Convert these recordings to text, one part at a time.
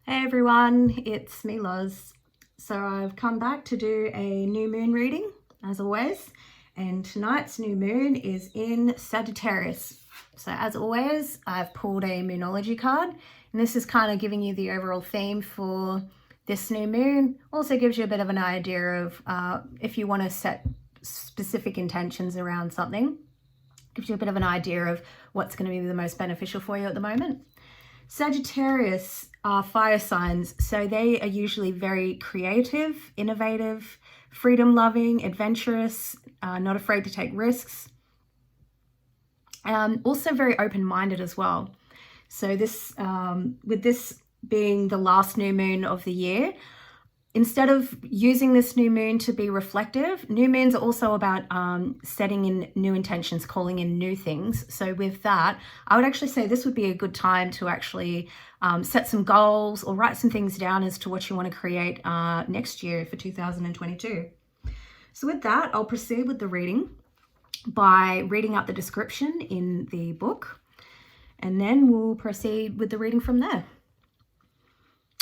Hey everyone, it's me Loz. So I've come back to do a new moon reading as always, and tonight's new moon is in Sagittarius. So as always, I've pulled a Moonology card, and this is kind of giving you the overall theme for this new moon. Also gives you a bit of an idea of if you want to set specific intentions around something. Gives you a bit of an idea of what's going to be the most beneficial for you at the moment. Sagittarius are fire signs, so they are usually very creative, innovative, freedom-loving, adventurous, not afraid to take risks. Also very open-minded as well. So this, with this being the last new moon of the year, instead of using this new moon to be reflective, new moons are also about setting in new intentions, calling in new things. So with that, I would actually say this would be a good time to actually set some goals or write some things down as to what you want to create next year for 2022. So with that, I'll proceed with the reading by reading out the description in the book, and then we'll proceed with the reading from there.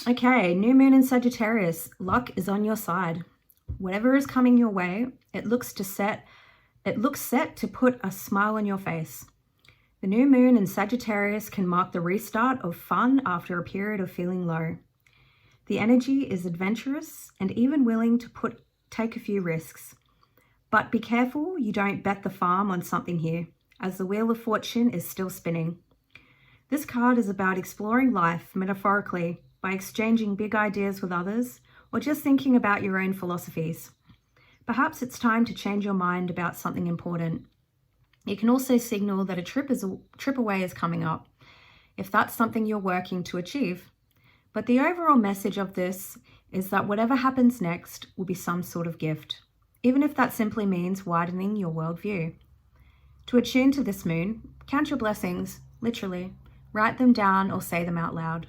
Okay, new moon in Sagittarius. Luck is on your side. Whatever is coming your way, it looks set to put a smile on your face. The new moon in Sagittarius can mark the restart of fun after a period of feeling low. The energy is adventurous and even willing to take a few risks. But be careful you don't bet the farm on something here, as the wheel of fortune is still spinning. This card is about exploring life metaphorically, by exchanging big ideas with others, or just thinking about your own philosophies. Perhaps it's time to change your mind about something important. It can also signal that a trip away is coming up, if that's something you're working to achieve. But the overall message of this is that whatever happens next will be some sort of gift, even if that simply means widening your worldview. To attune to this moon, count your blessings, literally. Write them down or say them out loud.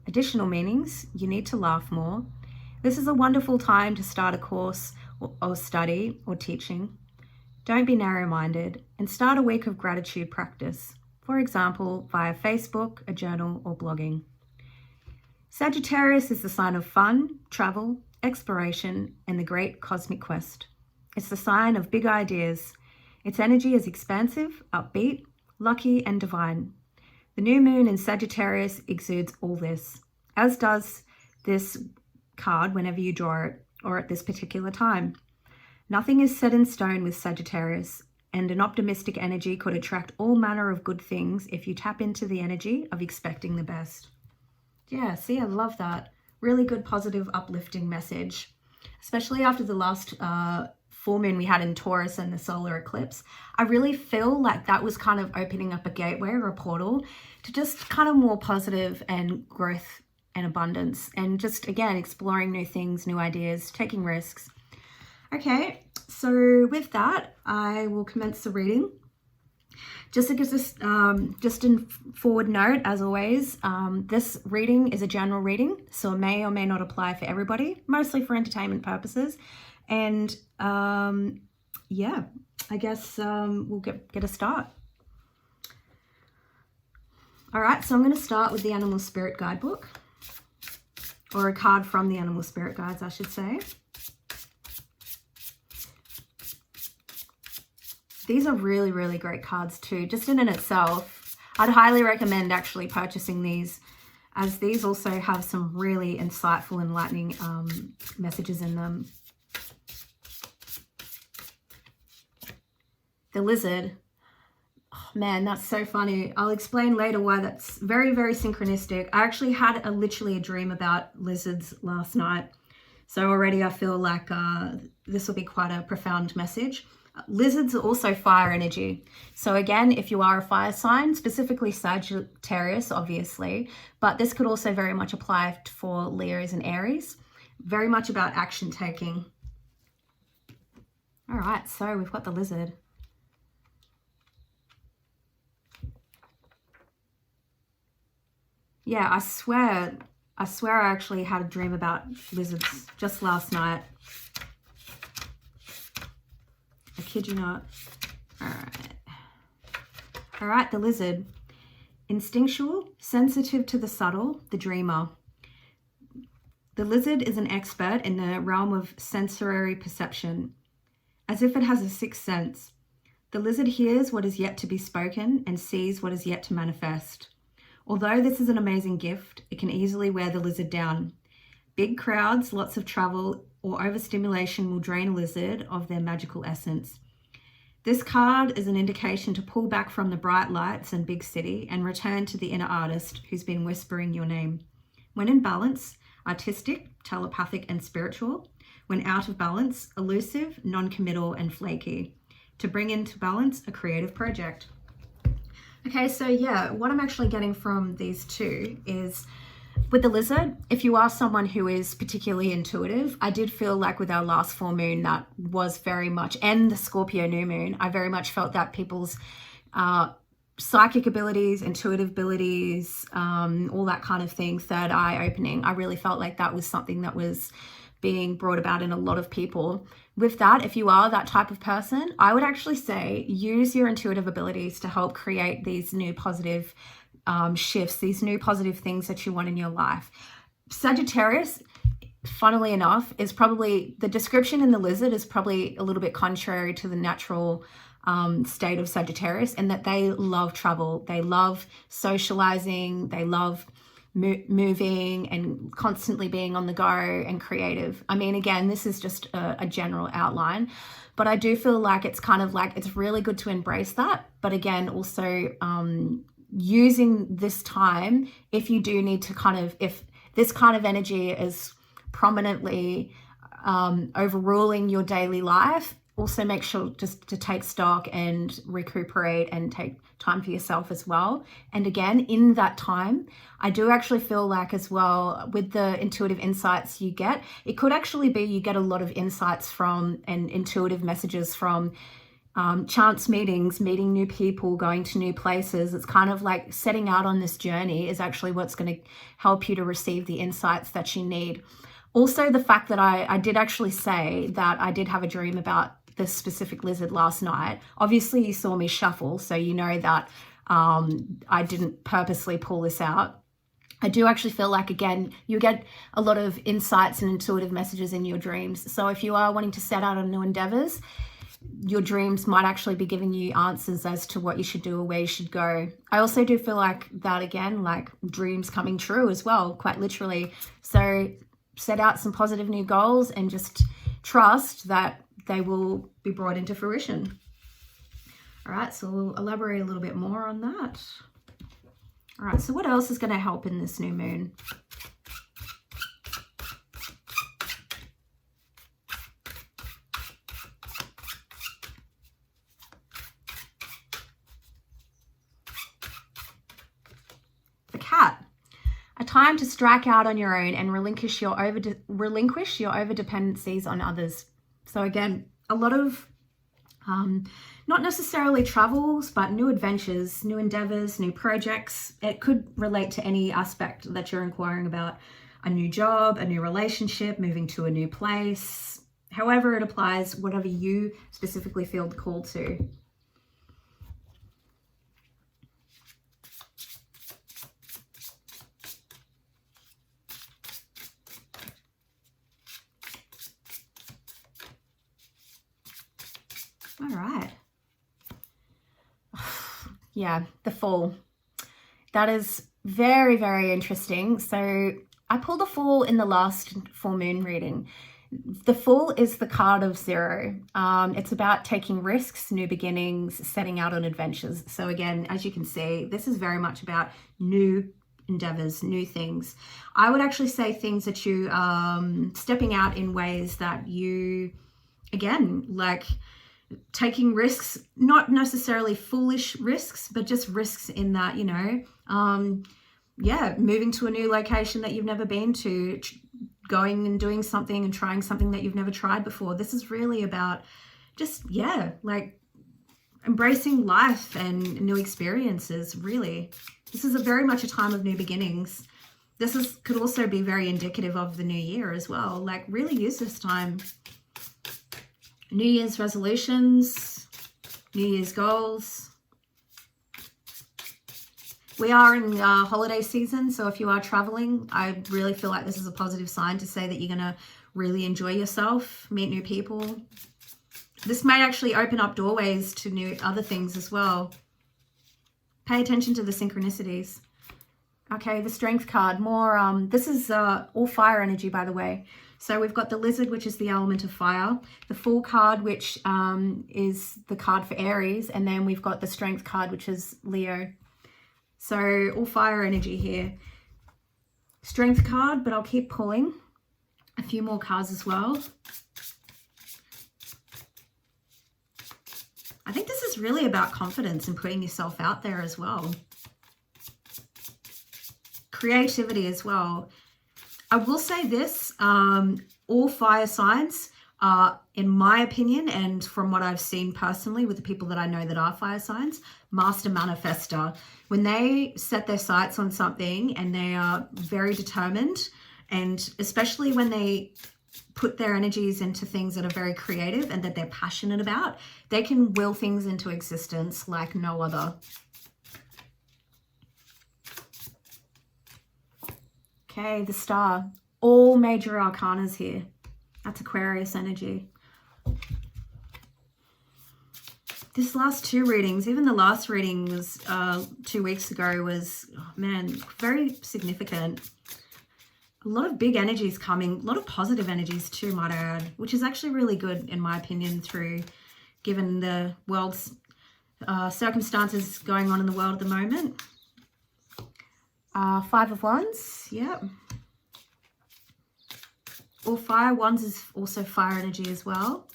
Additional meanings, you need to laugh more. This is a wonderful time to start a course or study or teaching. Don't be narrow-minded and start a week of gratitude practice, for example, via Facebook, a journal, or blogging. Sagittarius is the sign of fun, travel, exploration, and the great cosmic quest. It's the sign of big ideas. Its energy is expansive, upbeat, lucky, and divine. The new moon in Sagittarius exudes all this, as does this card whenever you draw it, or at this particular time. Nothing is set in stone with Sagittarius, and an optimistic energy could attract all manner of good things if you tap into the energy of expecting the best. Yeah, see, I love that. Really good, positive, uplifting message, especially after the last full moon we had in Taurus and the solar eclipse. I really feel like that was kind of opening up a gateway or a portal to just kind of more positive and growth and abundance, and just again exploring new things, new ideas, taking risks. Okay, so with that, I will commence the reading. Just in forward note, as always, this reading is a general reading, so it may or may not apply for everybody, mostly for entertainment purposes. And yeah, I guess we'll get a start. All right, so I'm going to start with the Animal Spirit Guidebook, or a card from the Animal Spirit Guides, I should say. These are really, really great cards too, just in and itself. I'd highly recommend actually purchasing these, as these also have some really insightful, enlightening messages in them. The lizard. Oh, man, that's so funny. I'll explain later why that's very, very synchronistic. I actually had literally a dream about lizards last night. So already I feel like this will be quite a profound message. Lizards are also fire energy. So again, if you are a fire sign, specifically Sagittarius, obviously, but this could also very much apply for Leos and Aries. Very much about action taking. All right, so we've got the lizard. Yeah, I swear I actually had a dream about lizards just last night. I kid you not. All right, the lizard. Instinctual, sensitive to the subtle, the dreamer. The lizard is an expert in the realm of sensory perception, as if it has a sixth sense. The lizard hears what is yet to be spoken and sees what is yet to manifest. Although this is an amazing gift, it can easily wear the lizard down. Big crowds, lots of travel, or overstimulation will drain a lizard of their magical essence. This card is an indication to pull back from the bright lights and big city and return to the inner artist who's been whispering your name. When in balance, artistic, telepathic, and spiritual. When out of balance, elusive, non-committal, and flaky. To bring into balance a creative project. Okay, so yeah, what I'm actually getting from these two is with the lizard, if you are someone who is particularly intuitive, I did feel like with our last full moon that was very much, and the Scorpio new moon, I very much felt that people's psychic abilities, intuitive abilities, all that kind of thing, third eye opening, I really felt like that was something that was being brought about in a lot of people. With that, if you are that type of person, I would actually say use your intuitive abilities to help create these new positive shifts, these new positive things that you want in your life. Sagittarius, funnily enough, is probably, the description in the lizard is probably a little bit contrary to the natural state of Sagittarius, in that they love travel, they love socializing, they love moving and constantly being on the go and creative. I mean, again, this is just a general outline, but I do feel like it's kind of like, it's really good to embrace that. But again, also using this time, if you do need to kind of, if this kind of energy is prominently overruling your daily life, also make sure just to take stock and recuperate and take time for yourself as well. And again, in that time, I do actually feel like as well, with the intuitive insights you get, it could actually be you get a lot of insights from and intuitive messages from chance meetings, meeting new people, going to new places. It's kind of like setting out on this journey is actually what's going to help you to receive the insights that you need. Also, the fact that I did actually say that I did have a dream about this specific lizard last night. Obviously, you saw me shuffle, so you know that I didn't purposely pull this out. I do actually feel like, again, you get a lot of insights and intuitive messages in your dreams. So if you are wanting to set out on new endeavors, your dreams might actually be giving you answers as to what you should do or where you should go. I also do feel like that, again, like dreams coming true as well, quite literally. So set out some positive new goals and just trust that they will be brought into fruition. All right, so we'll elaborate a little bit more on that. All right, so what else is going to help in this new moon? The cat. A time to strike out on your own and relinquish your over-dependencies on others. So again, a lot of not necessarily travels, but new adventures, new endeavors, new projects. It could relate to any aspect that you're inquiring about. A new job, a new relationship, moving to a new place. However it applies, whatever you specifically feel called to. All right. Yeah, the Fool. That is very, very interesting. So I pulled a Fool in the last full moon reading. The Fool is the card of 0. It's about taking risks, new beginnings, setting out on adventures. So again, as you can see, this is very much about new endeavors, new things. I would actually say things that you stepping out in ways that you, again, like taking risks, not necessarily foolish risks, but just risks in that, you know, moving to a new location that you've never been to, going and doing something and trying something that you've never tried before. This is really about just, like embracing life and new experiences, really. This is very much a time of new beginnings. This could also be very indicative of the new year as well. Like really use this time. New Year's resolutions, New Year's goals. We are in holiday season, so if you are traveling, I really feel like this is a positive sign to say that you're going to really enjoy yourself, meet new people. This may actually open up doorways to new other things as well. Pay attention to the synchronicities. Okay, the Strength card, more, this is all fire energy, by the way. So we've got the Lizard, which is the element of fire, the Fool card, which is the card for Aries, and then we've got the Strength card, which is Leo. So all fire energy here. Strength card, but I'll keep pulling a few more cards as well. I think this is really about confidence and putting yourself out there as well. Creativity as well. I will say this, all fire signs are, in my opinion, and from what I've seen personally with the people that I know that are fire signs, master manifester. When they set their sights on something and they are very determined, and especially when they put their energies into things that are very creative and that they're passionate about, they can will things into existence like no other. Okay, the Star. All major arcanas here. That's Aquarius energy. This last two readings, even the last reading was 2 weeks ago, was, oh man, very significant. A lot of big energies coming, a lot of positive energies too, might I add, which is actually really good in my opinion, through given the world's circumstances going on in the world at the moment. 5 of Wands, yep. All fire. Wands is also fire energy as well.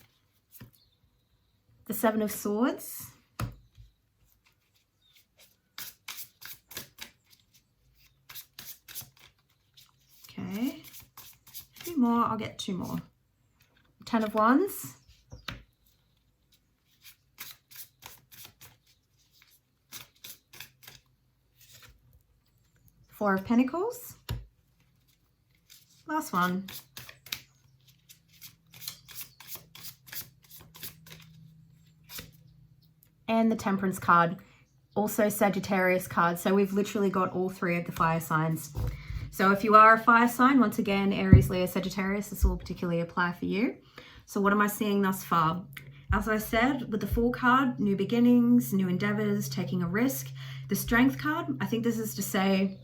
The 7 of Swords. Okay. A few more. I'll get 2 more. 10 of Wands. Four of Pentacles. Last one. And the Temperance card, also Sagittarius card. So we've literally got all 3 of the fire signs. So if you are a fire sign, once again, Aries, Leo, Sagittarius, this will particularly apply for you. So what am I seeing thus far? As I said, with the Fool card, new beginnings, new endeavors, taking a risk. The Strength card, I think this is to say,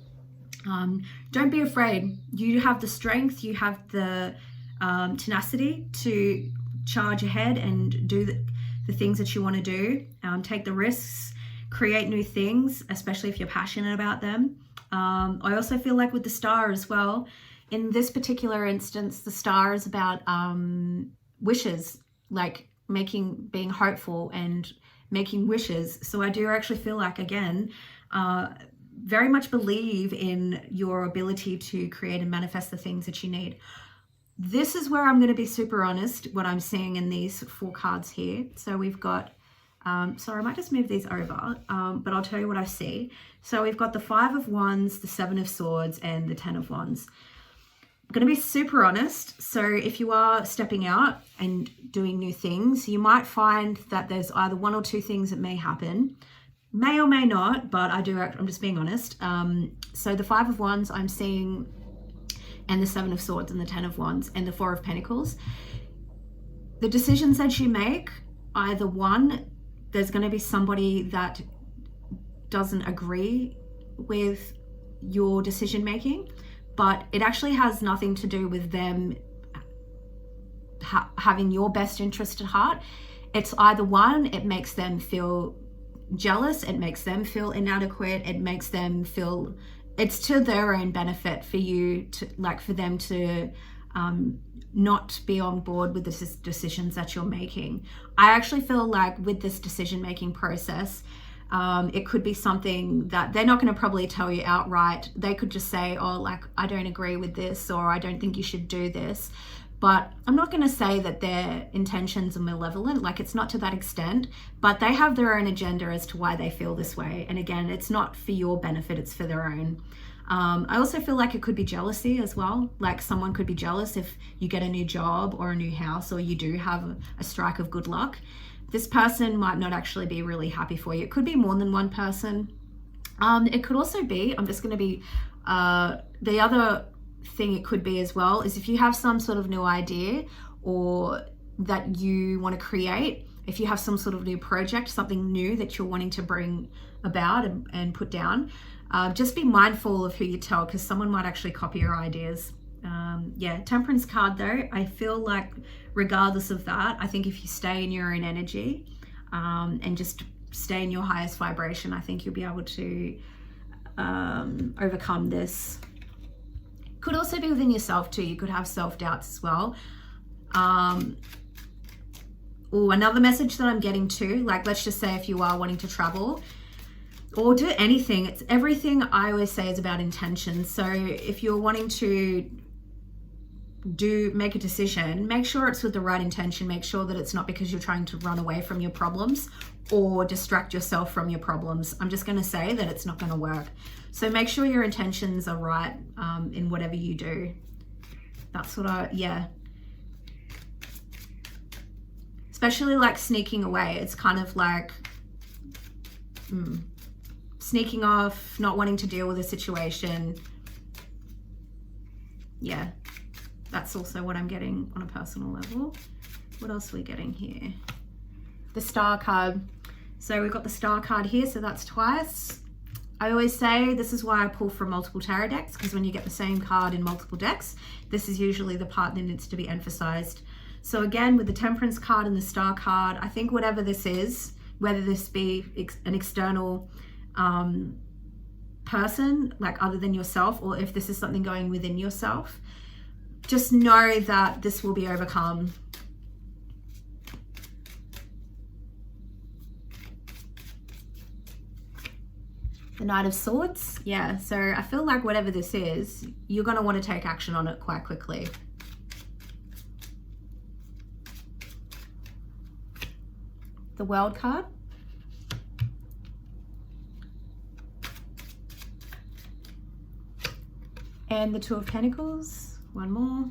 don't be afraid. You have the strength, you have the tenacity to charge ahead and do the things that you want to do. Take the risks, create new things, especially if you're passionate about them. I also feel like with the Star as well, in this particular instance, the Star is about wishes, like being hopeful and making wishes. So I do actually feel like, again, very much believe in your ability to create and manifest the things that you need. This is where I'm going to be super honest, what I'm seeing in these 4 cards here. So we've got, sorry, I might just move these over, but I'll tell you what I see. So we've got the 5 of Wands, the 7 of Swords, and the 10 of Wands. I'm going to be super honest. So if you are stepping out and doing new things, you might find that there's either 1 or 2 things that may happen. May or may not, but I'm just being honest. So the 5 of Wands I'm seeing, and the 7 of Swords and the 10 of Wands and the 4 of Pentacles. The decisions that you make, either one, there's going to be somebody that doesn't agree with your decision making, but it actually has nothing to do with them having your best interest at heart. It's either one, it makes them feel jealous, it makes them feel inadequate, it makes them feel it's to their own benefit for you to, like, for them to not be on board with the decisions that you're making. I actually feel like with this decision making process, it could be something that they're not going to probably tell you outright. They could just say, oh, like, I don't agree with this, or I don't think you should do this. But I'm not going to say that their intentions are malevolent, like it's not to that extent, but they have their own agenda as to why they feel this way. And again, it's not for your benefit, it's for their own. I also feel like it could be jealousy as well. Like someone could be jealous if you get a new job or a new house, or you do have a strike of good luck. This person might not actually be really happy for you. It could be more than one person. It could also be, I'm just going to be, the other thing it could be as well is if you have some sort of new idea or that you want to create, if you have some sort of new project, something new that you're wanting to bring about and put down, just be mindful of who you tell, because someone might actually copy your ideas. Yeah, Temperance card though, I feel like regardless of that, I think if you stay in your own energy and just stay in your highest vibration, I think you'll be able to overcome this. Could also be within yourself too. You could have self-doubts as well. Another message that I'm getting too, like let's just say if you are wanting to travel or do anything, it's everything I always say is about intention. So if you're wanting to make a decision, make sure it's with the right intention. Make sure that it's not because you're trying to run away from your problems or distract yourself from your problems. I'm just going to say that it's not going to work. So make sure your intentions are right in whatever you do. That's what yeah. Especially like sneaking away. It's kind of like sneaking off, not wanting to deal with a situation. Yeah, that's also what I'm getting on a personal level. What else are we getting here? The Star card. So we've got the Star card here, so that's twice. I always say this is why I pull from multiple tarot decks, because when you get the same card in multiple decks, this is usually the part that needs to be emphasized. So again, with the Temperance card and the Star card, I think whatever this is, whether this be an external person, like other than yourself, or if this is something going within yourself, just know that this will be overcome. The Knight of Swords. Yeah, so I feel like whatever this is, you're going to want to take action on it quite quickly. The World card. And the Two of Pentacles. One more.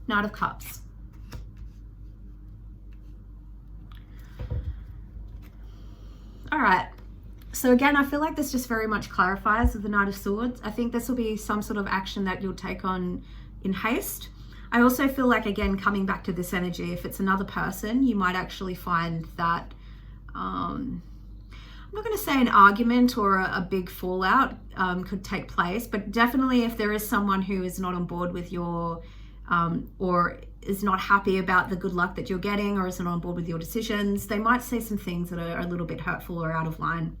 Knight of Cups. All right. So again, I feel like this just very much clarifies with the Knight of Swords. I think this will be some sort of action that you'll take on in haste. I also feel like, again, coming back to this energy, if it's another person, you might actually find that, I'm not going to say an argument or a big fallout could take place, but definitely if there is someone who is not on board with your, or is not happy about the good luck that you're getting, or isn't on board with your decisions, they might say some things that are a little bit hurtful or out of line.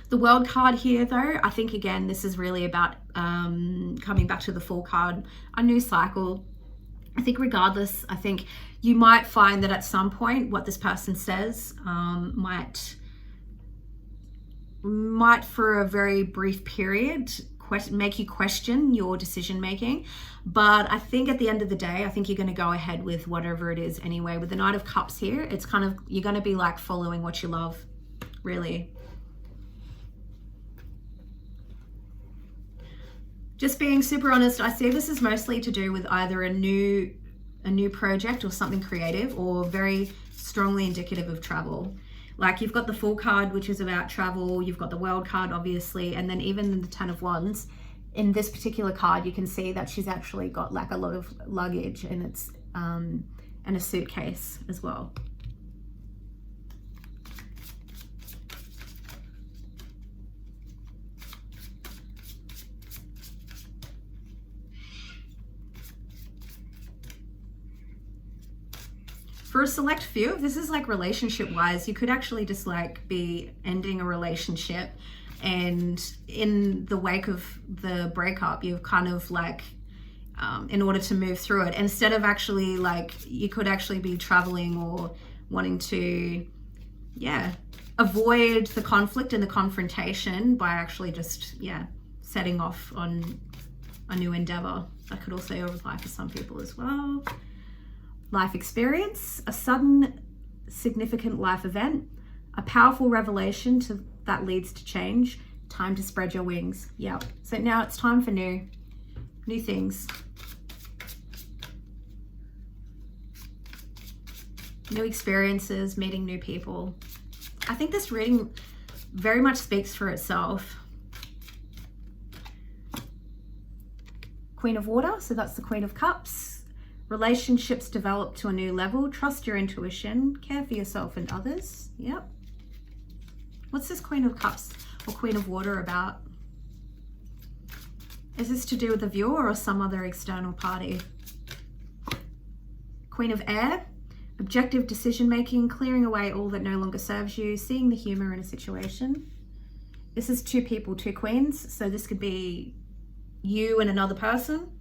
The World card here though, I think again, this is really about coming back to the Fool card, a new cycle. I think regardless, I think you might find that at some point what this person says might for a very brief period make you question your decision making, but I think at the end of the day, I think you're going to go ahead with whatever it is anyway. With the Knight of Cups here, it's kind of, you're going to be like following what you love, really. Just being super honest, I see this is mostly to do with either a new project or something creative, or very strongly indicative of travel. Like you've got the Fool card, which is about travel. You've got the World card, obviously. And then even the Ten of Wands, in this particular card, you can see that she's actually got like a lot of luggage, and it's and a suitcase as well. For a select few, this is like relationship wise, you could actually just like be ending a relationship, and in the wake of the breakup, you've kind of like, in order to move through it, instead of actually like, you could actually be traveling or wanting to, yeah, avoid the conflict and the confrontation by actually just, yeah, setting off on a new endeavor. That could also apply for some people as well. Life experience, a sudden significant life event, a powerful revelation that leads to change, time to spread your wings. Yeah, so now it's time for new things. New experiences, meeting new people. I think this reading very much speaks for itself. Queen of Water, so that's the Queen of Cups. Relationships develop to a new level. Trust your intuition. Care for yourself and others. Yep. What's this Queen of Cups or Queen of Water about? Is this to do with the viewer or some other external party? Queen of Air. Objective decision making, clearing away all that no longer serves you, seeing the humor in a situation. This is two people, two queens, so this could be you and another person,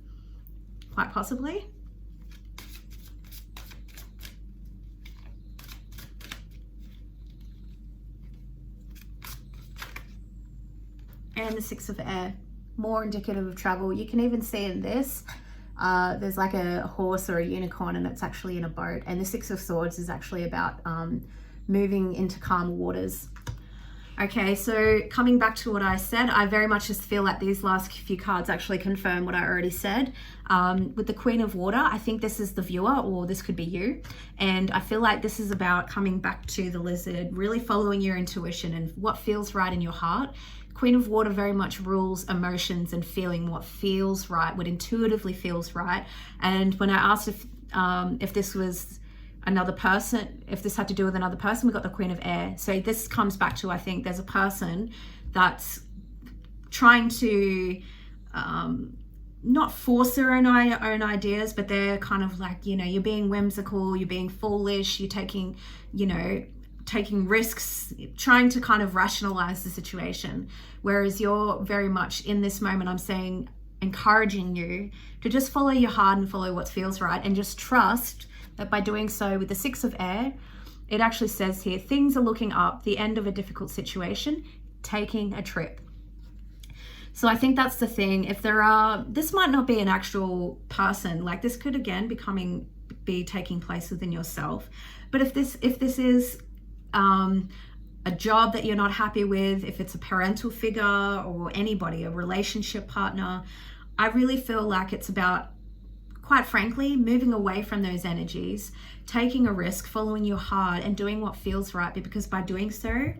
quite possibly. And the Six of Air, more indicative of travel. You can even see in this, there's like a horse or a unicorn and it's actually in a boat. And the Six of Swords is actually about moving into calmer waters. Okay, so coming back to what I said, I very much just feel like these last few cards actually confirm what I already said. With the Queen of Water, I think this is the viewer, or this could be you. And I feel like this is about coming back to the lizard, really following your intuition and what feels right in your heart. Queen of Water very much rules emotions and feeling what feels right, what intuitively feels right. And when I asked if this was another person, if this had to do with another person, we got the Queen of Air. So this comes back to, I think there's a person that's trying to not force their own ideas, but they're kind of like, you know, you're being whimsical, you're being foolish, you're taking, you know, taking risks, trying to kind of rationalize the situation. Whereas you're very much in this moment, I'm saying, encouraging you to just follow your heart and follow what feels right, and just trust that by doing so with the Six of Air, it actually says here, things are looking up, the end of a difficult situation, taking a trip. So I think that's the thing. If there are, this might not be an actual person, like this could again be taking place within yourself. But if this is a job that you're not happy with, if it's a parental figure or anybody, a relationship partner, I really feel like it's about, quite frankly, moving away from those energies, taking a risk, following your heart and doing what feels right. Because by doing so,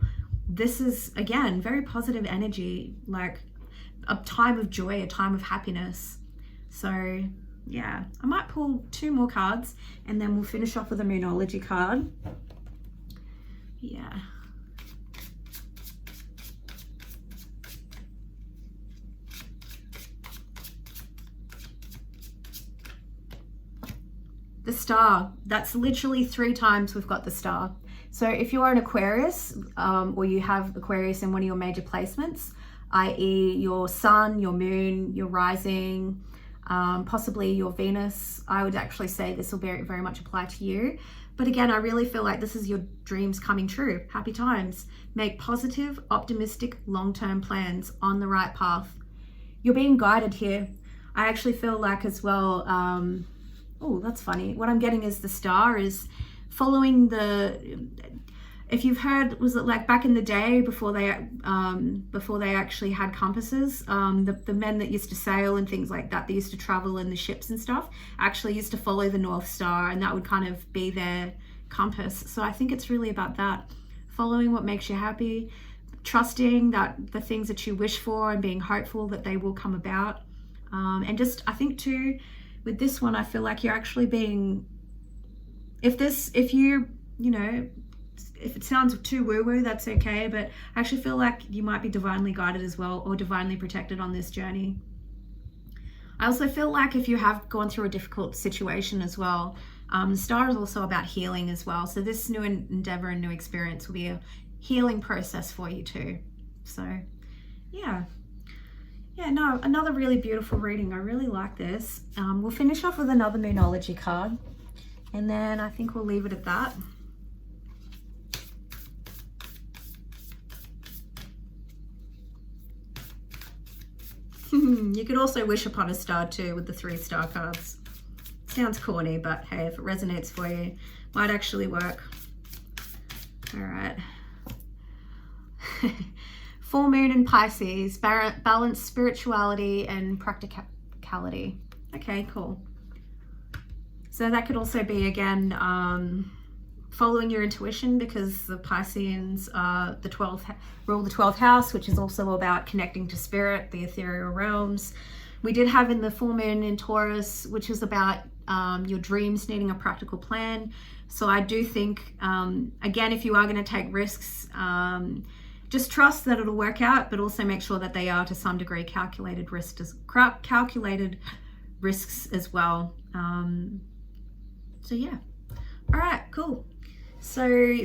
this is, again, very positive energy, like a time of joy, a time of happiness. So yeah, I might pull two more cards and then we'll finish off with a Moonology card. Yeah. The Star, that's literally 3 times we've got the Star. So if you are an Aquarius, or you have Aquarius in one of your major placements, i.e. your sun, your moon, your rising, possibly your Venus, I would actually say this will very much apply to you. But again, I really feel like this is your dreams coming true. Happy times. Make positive, optimistic, long-term plans on the right path. You're being guided here. I actually feel like as well, oh, that's funny. What I'm getting is the Star is following the, if you've heard, was it like back in the day before they actually had compasses, the men that used to sail and things like that, they used to travel in the ships and stuff, actually used to follow the North Star, and that would kind of be their compass. So I think it's really about that, following what makes you happy, trusting that the things that you wish for and being hopeful that they will come about. And just, I think too, with this one, I feel like you're actually being, if it sounds too woo-woo, that's okay, but I actually feel like you might be divinely guided as well, or divinely protected on this journey. I also feel like if you have gone through a difficult situation as well, the Star is also about healing as well. So this new endeavor and new experience will be a healing process for you too. So yeah, no, another really beautiful reading. I really like this. We'll finish off with another Moonology card, and then I think we'll leave it at that. You could also wish upon a star too with the 3 star cards. Sounds corny, but hey, if it resonates for you, might actually work. All right. Full moon in Pisces, balance spirituality and practicality. Okay, cool. So that could also be, again, following your intuition, because the Pisceans are rule the 12th house, which is also about connecting to spirit, the ethereal realms. We did have in the full moon in Taurus, which is about your dreams needing a practical plan. So I do think, again, if you are going to take risks, just trust that it'll work out, but also make sure that they are to some degree calculated risks as well. So yeah. All right, cool. So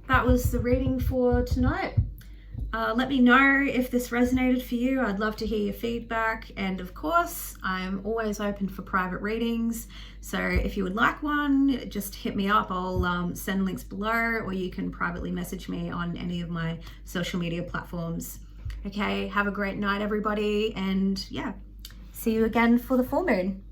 that was the reading for tonight. Let me know if this resonated for you. I'd love to hear your feedback. And of course, I'm always open for private readings. So if you would like one, just hit me up. I'll send links below, or you can privately message me on any of my social media platforms. Okay, have a great night, everybody. And yeah, see you again for the full moon.